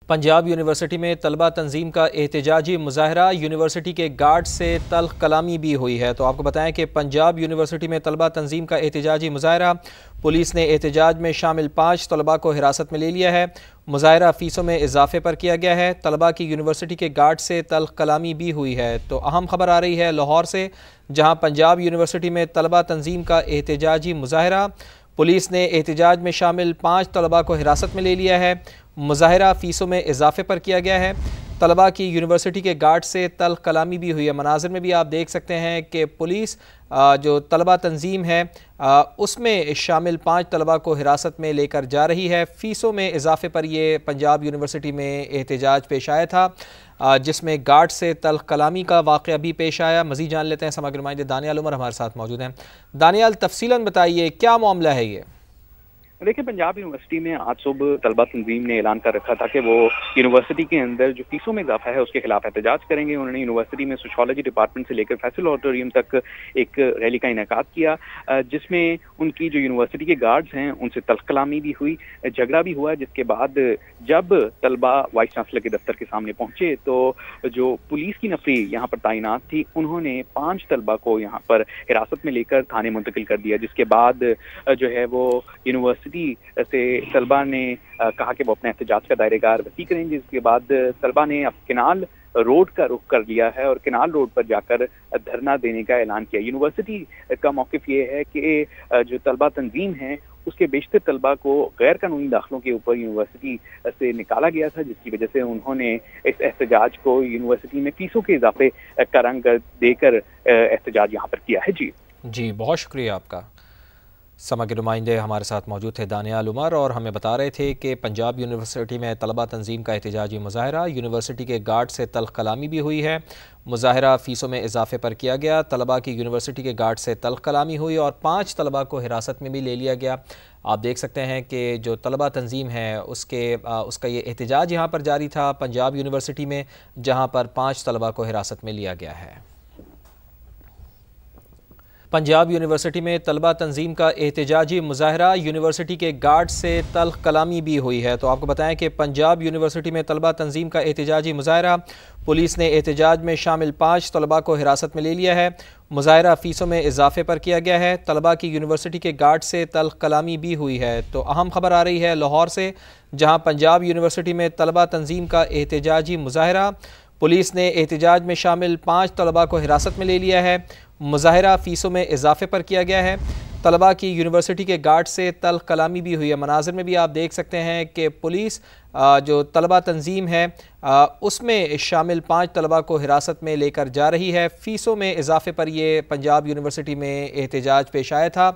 Punjab university में तलबा तंजीम का एहतजाजी मुजाहरा, यूनिवर्सिटी के गार्ड से तल्ख कलामी भी हुई है। तो आपको बताएं कि पंजाब यूनिवर्सिटी में तलबा तंजीम का एहतजाजी मुजाहरा, पुलिस ने एहतजाज में शामिल 5 तलबा को हिरासत में ले लिया है। मुजाहरा फ़ीसों में इजाफे पर किया गया है। तलबा की यूनिवर्सिटी के गार्ड से तल्ख कलामी भी हुई है। तो अहम खबर आ रही है लाहौर से, जहाँ पंजाब यूनिवर्सिटी में तलबा तंजीम का एहतजाजी मुजाहरा, पुलिस ने एहतजाज में शामिल 5 तलबा को हिरासत में ले लिया है। मुजाहरा फ़ीसों में इजाफे पर किया गया है। तलबा की यूनिवर्सिटी के गार्ड से तल्ख कलामी भी हुई है। मनाज़िर में भी आप देख सकते हैं कि पुलिस जो तलबा तंजीम है उसमें शामिल 5 तलबा को हिरासत में लेकर जा रही है। फ़ीसों में इजाफे पर ये पंजाब यूनिवर्सिटी में एहतजाज पेश आया था, जिसमें गार्ड से तल्ख कलामी का वाक़या भी पेश आया। मज़ीद जान लेते हैं। समग्र नुमाइंदे दानियाल उमर हमारे साथ मौजूद हैं। दानियाल, तफसीलन बताइए क्या मामला है ये? देखिए, पंजाब यूनिवर्सिटी में आज सुबह तलबा तंजीम ने ऐलान कर रखा था कि वो यूनिवर्सिटी के अंदर जो फीसों में इजाफा है उसके खिलाफ एहतजाज करेंगे। उन्होंने यूनिवर्सिटी में सोशियोलॉजी डिपार्टमेंट से लेकर फैसल ऑडिटोरियम तक एक रैली का इनेकाद किया, जिसमें उनकी जो यूनिवर्सिटी के गार्ड्स हैं उनसे तल्ख कलामी भी हुई, झगड़ा भी हुआ। जिसके बाद जब तलबा वाइस चांसलर के दफ्तर के सामने पहुंचे तो जो पुलिस की नफरी यहाँ पर तैनात थी, उन्होंने 5 तलबा को यहाँ पर हिरासत में लेकर थाने मुंतकिल कर दिया। जिसके बाद जो है वो यूनिवर्सिटी से तलबा ने कहा कि वो अपने एहतजाज का दायरेगार वसी करेंगे। जिसके बाद तलबा ने अब केनाल रोड का रुख कर लिया है और केनाल रोड पर जाकर धरना देने का ऐलान किया। यूनिवर्सिटी का मौक़िफ़ ये है कि जो तलबा तंजीम है उसके बेशतर तलबा को गैर कानूनी दाखिलों के ऊपर यूनिवर्सिटी से निकाला गया था, जिसकी वजह से उन्होंने इस एहतजाज को यूनिवर्सिटी में फीसों के इजाफे का रंग देकर एहतजाज यहाँ पर किया है। जी, बहुत शुक्रिया आपका। समग्र नुमाइंदे हमारे साथ मौजूद थे दानियाल उमर, और हमें बता रहे थे कि पंजाब यूनिवर्सिटी में तलबा तंजीम का एहतजाजी मुजाहरा, यूनिवर्सिटी के गार्ड से तल्ख कलामी भी हुई है। मुजाहरा फ़ीसों में इजाफे पर किया गया। तलबा की यूनिवर्सिटी के गार्ड से तल्ख कलामी हुई और 5 तलबा को हिरासत में भी ले लिया गया। आप देख सकते हैं कि जो तलबा तंजीम है उसका ये एहतजाज यहाँ पर जारी था पंजाब यूनिवर्सिटी में, जहाँ पर 5 तलबा को हिरासत में लिया गया है। पंजाब यूनिवर्सिटी में तलबा तंजीम का एहतजाजी मुजाहरा, यूनिवर्सिटी के गार्ड से तल्ख कलामी भी हुई है। तो आपको बताएं कि पंजाब यूनिवर्सिटी में तलबा तंजीम का एहतजाजी मुजाहरा, पुलिस ने एहतजाज में शामिल 5 तलबा को हिरासत में ले लिया है। मुजाहरा फ़ीसों में इजाफे पर किया गया है। तलबा की यूनिवर्सिटी के गार्ड से तल्ख कलामी भी हुई है। तो अहम खबर आ रही है लाहौर से, जहाँ पंजाब यूनिवर्सिटी में तलबा तंजीम का एहतजाजी मुजाहरा, पुलिस ने एहतजाज में शामिल 5 तलबा को हिरासत में ले लिया है। मुजाहरा फ़ीसों में इजाफे पर किया गया है। तलबा की यूनिवर्सिटी के गार्ड से तल्ख कलामी भी हुई है। मनाज़िर में भी आप देख सकते हैं कि पुलिस जो तलबा तंजीम है उसमें शामिल 5 तलबा को हिरासत में लेकर जा रही है। फ़ीसों में इजाफे पर ये पंजाब यूनिवर्सिटी में एहतजाज पेश आया था,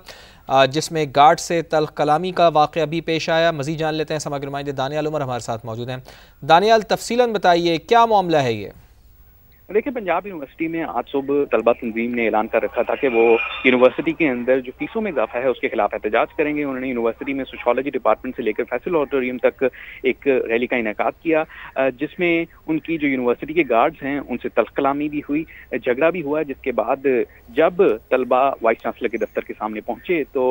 जिसमें गार्ड से तल्ख कलामी का वाक़या भी पेश आया। मज़ीद जान लेते हैं। समग्र नुमाइंदे दानियाल उमर हमारे साथ मौजूद हैं। दानियाल, तफसीलन बताइए क्या मामला है ये? देखिए, पंजाब यूनिवर्सिटी में आज सुबह तलबा तंजीम ने ऐलान कर रखा था कि वो यूनिवर्सिटी के अंदर जो फीसों में इजाफा है उसके खिलाफ एहतजाज करेंगे। उन्होंने यूनिवर्सिटी में सोशियोलॉजी डिपार्टमेंट से लेकर फैसल ऑडिटोरियम तक एक रैली का इनेकाद किया, जिसमें उनकी जो यूनिवर्सिटी के गार्ड्स हैं उनसे तल्ख कलामी भी हुई, झगड़ा भी हुआ। जिसके बाद जब तलबा वाइस चांसलर के दफ्तर के सामने पहुंचे तो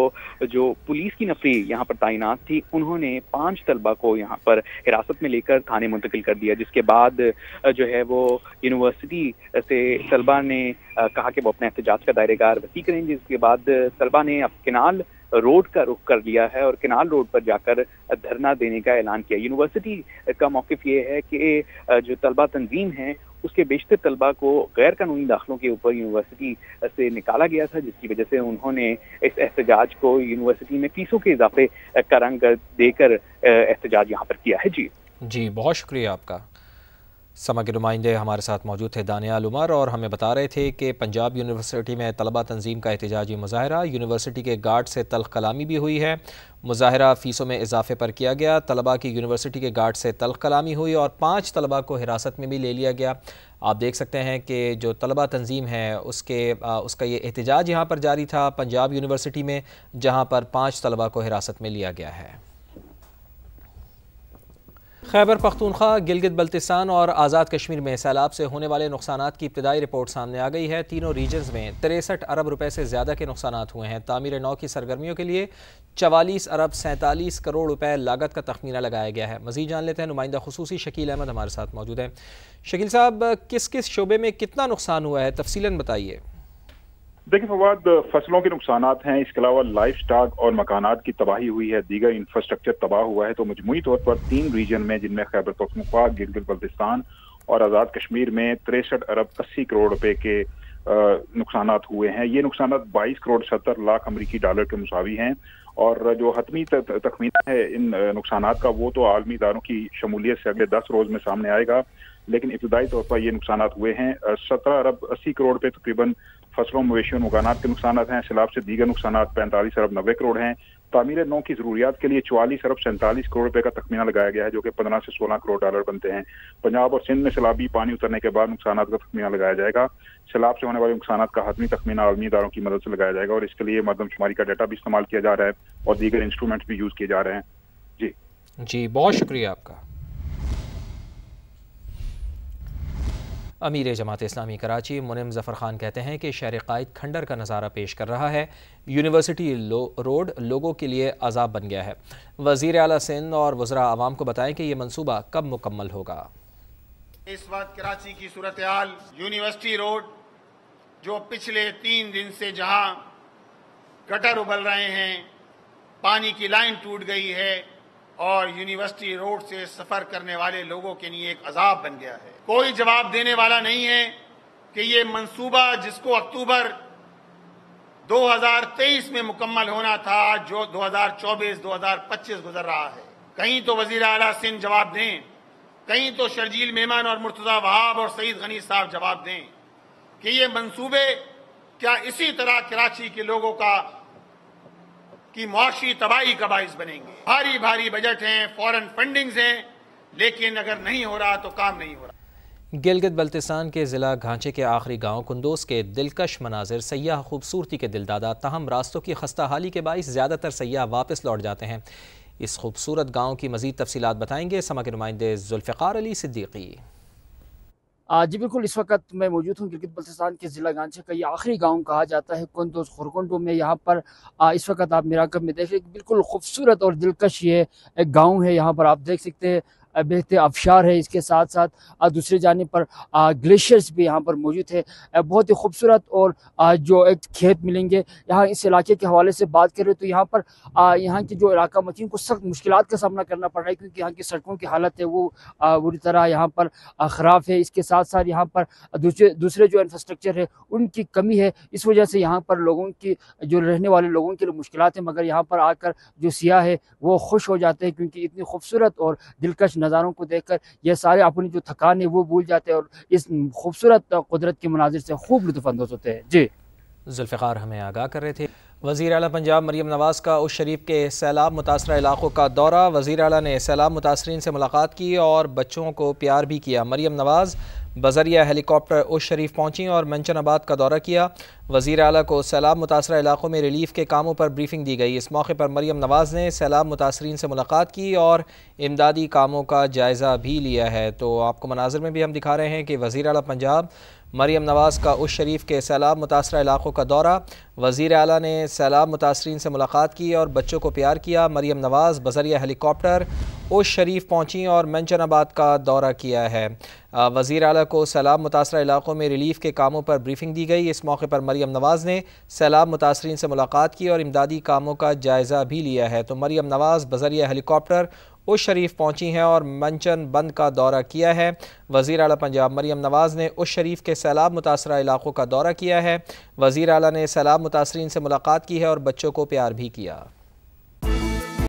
जो पुलिस की नफरी यहाँ पर तैनात थी, उन्होंने 5 तलबा को यहाँ पर हिरासत में लेकर थाने मुंतकिल कर दिया। जिसके बाद जो है वो यूनिवर्सिटी से तलबा ने कहा कि वो अपने एहतजाज का दायरेगार वसी करेंगे। इसके बाद तलबा ने अब केनाल रोड का रुख कर लिया है और केनाल रोड पर जाकर धरना देने का ऐलान किया। यूनिवर्सिटी का मौक़िफ़ ये है कि जो तलबा तंजीम है उसके बेशतर तलबा को गैर कानूनी दाखिलों के ऊपर यूनिवर्सिटी से निकाला गया था, जिसकी वजह से उन्होंने इस एहतजाज को यूनिवर्सिटी में फीसों के इजाफे का रंग देकर एहतजाज यहाँ पर किया है। जी, बहुत शुक्रिया आपका। समग्र नुमाइंदे हमारे साथ मौजूद थे दानियाल उमर, और हमें बता रहे थे कि पंजाब यूनिवर्सिटी में तलबा तंजीम का एहतजाजी मुजाहरा, यूनिवर्सिटी के गार्ड से तल्ख कलामी भी हुई है। मुजाहरा फ़ीसों में इजाफे पर किया गया। तलबा की यूनिवर्सिटी के गार्ड से तल्ख कलामी हुई और 5 तलबा को हिरासत में भी ले लिया गया। आप देख सकते हैं कि जो तलबा तंजीम है उसका ये एहतजाज यहाँ पर जारी था पंजाब यूनिवर्सिटी में, जहाँ पर 5 तलबा को हिरासत में लिया गया है। خیبر پختونخوا، گلگت بلتستان اور آزاد کشمیر میں سیلاب سے ہونے والے نقصانات کی ابتدائی رپورٹ سامنے آ گئی ہے۔ تینوں ریجنز میں 63 ارب روپے سے زیادہ کے نقصانات ہوئے ہیں۔ تعمیر نو کی سرگرمیوں کے لیے 44 ارب 47 کروڑ روپے لاگت کا تخمینہ لگایا گیا ہے۔ مزید جان لیتے ہیں، نمائندہ خصوصی شکیل احمد ہمارے ساتھ موجود ہیں۔ شکیل صاحب، کس کس شعبے میں کتنا نقصان ہوا ہے، تفصیلاً بتائیے۔ دیکھیں فواد، فصلوں کے نقصانات ہیں، اس کے علاوہ لائف سٹاک اور مکانات کی تباہی ہوئی ہے، دیگر انفراسٹرکچر تباہ ہوا ہے۔ تو مجموعی طور پر 3 ریجن میں، جن میں خیبر پختونخوا، گلگت بلتستان اور آزاد کشمیر میں 63 ارب 80 کروڑ روپے کے نقصانات ہوئے ہیں۔ یہ نقصانات 22 کروڑ 70 لاکھ امریکی ڈالر کے مساوی ہیں، اور جو حتمی تخمینہ ہے ان نقصانات کا، وہ تو عالمی اداروں کی شمولیت سے اگلے 10 روز میں سامنے آئے گا، لیکن ابتدائی طور پر یہ نقصانات ہوئے ہیں۔ 17 ارب 80 کروڑ روپے تقریباً فصلوں، مویشیوں اور مکانات کے نقصانات ہیں۔ سیلاب سے دیگر نقصانات 45 ارب 90 کروڑ ہیں۔ تعمیر نو کی ضروریات کے لیے 44 ارب 47 کروڑ روپے کا تخمینہ لگایا گیا ہے، جو کہ 15 سے 16 کروڑ ڈالر بنتے ہیں۔ پنجاب اور سندھ میں سیلابی پانی اترنے کے بعد نقصانات کا تخمینہ لگایا جائے گا۔ سیلاب سے ہونے والے نقصانات کا حتمی تخمینہ عالمی اداروں کی مدد سے لگایا جائے گا، اور اس کے لیے مردم شماری کا ڈیٹا بھی استعمال کیا جا رہا ہے اور دیگر انسٹرومنٹس بھی یوز کیے جا رہے ہیں۔ جی بہت شکریہ آپ کا۔ امیر جماعت اسلامی کراچی منعم ظفر خان کہتے ہیں کہ شہر قائد کھنڈر کا نظارہ پیش کر رہا ہے۔ یونیورسٹی روڈ لوگوں کے لیے عذاب بن گیا ہے۔ وزیر اعلیٰ سندھ اور وزراء عوام کو بتائیں کہ یہ منصوبہ کب مکمل ہوگا۔ اس وقت کراچی کی صورتحال، یونیورسٹی روڈ جو پچھلے 3 دن سے جہاں گٹر ابل رہے ہیں، پانی کی لائن ٹوٹ گئی ہے، اور یونیورسٹی روڈ سے سفر کرنے والے لوگوں کے لیے ایک عذاب بن گیا ہے۔ کوئی جواب دینے والا نہیں ہے کہ یہ منصوبہ جس کو اکتوبر 2023 میں مکمل ہونا تھا، جو 2024-2025 گزر رہا ہے۔ کہیں تو وزیر اعلیٰ سندھ جواب دیں، کہیں تو شرجیل میمن اور مرتضی وہاب اور سعید غنی صاحب جواب دیں کہ یہ منصوبے کیا اسی طرح کراچی کے لوگوں کی معاشی تباہی کا باعث بنیں گے۔ بھاری بھاری بجٹ ہیں، فورن فنڈنگز ہیں، لیکن اگر نہیں ہو رہا تو کام نہیں ہو رہا۔ گلگت بلتستان کے ضلع گھانچے کے آخری گاؤں کندوز کے دلکش مناظر سیاح خوبصورتی کے دل دادا، تاہم راستوں کی خستہ حالی کے باعث زیادہ تر سیاح واپس لوٹ جاتے ہیں۔ اس خوبصورت گاؤں کی مزید تفصیلات بتائیں گے سما کے نمائندے ذوالفقار علی صدیقی۔ جی بالکل، اس وقت میں موجود ہوں گلگت بلتستان کے ضلع گانچے کا یہ آخری گاؤں کہا جاتا ہے کندوز خورکنڈو میں۔ یہاں پر اس وقت آپ میراکب میں دیکھ رہے ہیں، بالکل خوبصورت اور دلکش یہ ایک گاؤں ہے۔ یہاں پر آپ دیکھ سکتے ہیں بہتے آبشار ہے، اس کے ساتھ ساتھ دوسری جانب پر گلیشیئرز بھی یہاں پر موجود ہے۔ بہت ہی خوبصورت اور جو ایک کھیت ملیں گے یہاں۔ اس علاقے کے حوالے سے بات کریں تو یہاں پر یہاں کے جو علاقہ مکین کو سخت مشکلات کا سامنا کرنا پڑ رہا ہے، کیونکہ یہاں کی سڑکوں کی حالت ہے وہ بری طرح یہاں پر خراب ہے۔ اس کے ساتھ ساتھ یہاں پر دوسرے جو انفراسٹرکچر ہے ان کی کمی ہے، اس وجہ سے یہاں پر لوگوں کی جو رہنے والے لوگوں کے لیے مشکلات ہیں، مگر یہاں پر آ کر جو سیاح ہے وہ خوش ہو جاتے ہیں، کیونکہ اتنی خوبصورت اور دلکش نظاروں کو دیکھ کر یہ سارے اپنی جو تھکان ہے وہ بھول جاتے ہیں اور اس خوبصورت قدرت کے مناظر سے خوب لطف اندوز ہوتے ہیں۔ جی ذوالفقار ہمیں آگاہ کر رہے تھے۔ وزیر اعلیٰ پنجاب مریم نواز کا اس شریف کے سیلاب متاثرہ علاقوں کا دورہ۔ وزیر اعلیٰ نے سیلاب متاثرین سے ملاقات کی اور بچوں کو پیار بھی کیا۔ مریم نواز بذریعہ ہیلی کاپٹر اوش شریف پہنچیں اور منچن آباد کا دورہ کیا۔ وزیر اعلیٰ کو سیلاب متاثرہ علاقوں میں ریلیف کے کاموں پر بریفنگ دی گئی۔ اس موقع پر مریم نواز نے سیلاب متاثرین سے ملاقات کی اور امدادی کاموں کا جائزہ بھی لیا ہے۔ تو آپ کو مناظر میں بھی ہم دکھا رہے ہیں کہ وزیر اعلیٰ پنجاب مریم نواز کا اوش شریف کے سیلاب متاثرہ علاقوں کا دورہ۔ وزیر اعلیٰ نے سیلاب متاثرین سے ملاقات کی اور بچوں کو پیار کیا۔ مریم نواز بذریعہ ہیلی کاپٹر اوش شریف پہنچیں اور منچن آباد کا دورہ کیا ہے۔ وزیر اعلیٰ کو سیلاب متاثرہ علاقوں میں ریلیف کے کاموں پر بریفنگ دی گئی۔ اس موقع پر مریم نواز نے سیلاب متاثرین سے ملاقات کی اور امدادی کاموں کا جائزہ بھی لیا ہے۔ تو مریم نواز بذریعہ ہیلی کاپٹر اوش شریف پہنچی ہیں اور منچن بند کا دورہ کیا ہے۔ وزیر اعلیٰ پنجاب مریم نواز نے اوش شریف کے سیلاب متاثرہ علاقوں کا دورہ کیا ہے۔ وزیر اعلیٰ نے سیلاب متاثرین سے ملاقات کی ہے اور بچوں کو پیار بھی کیا۔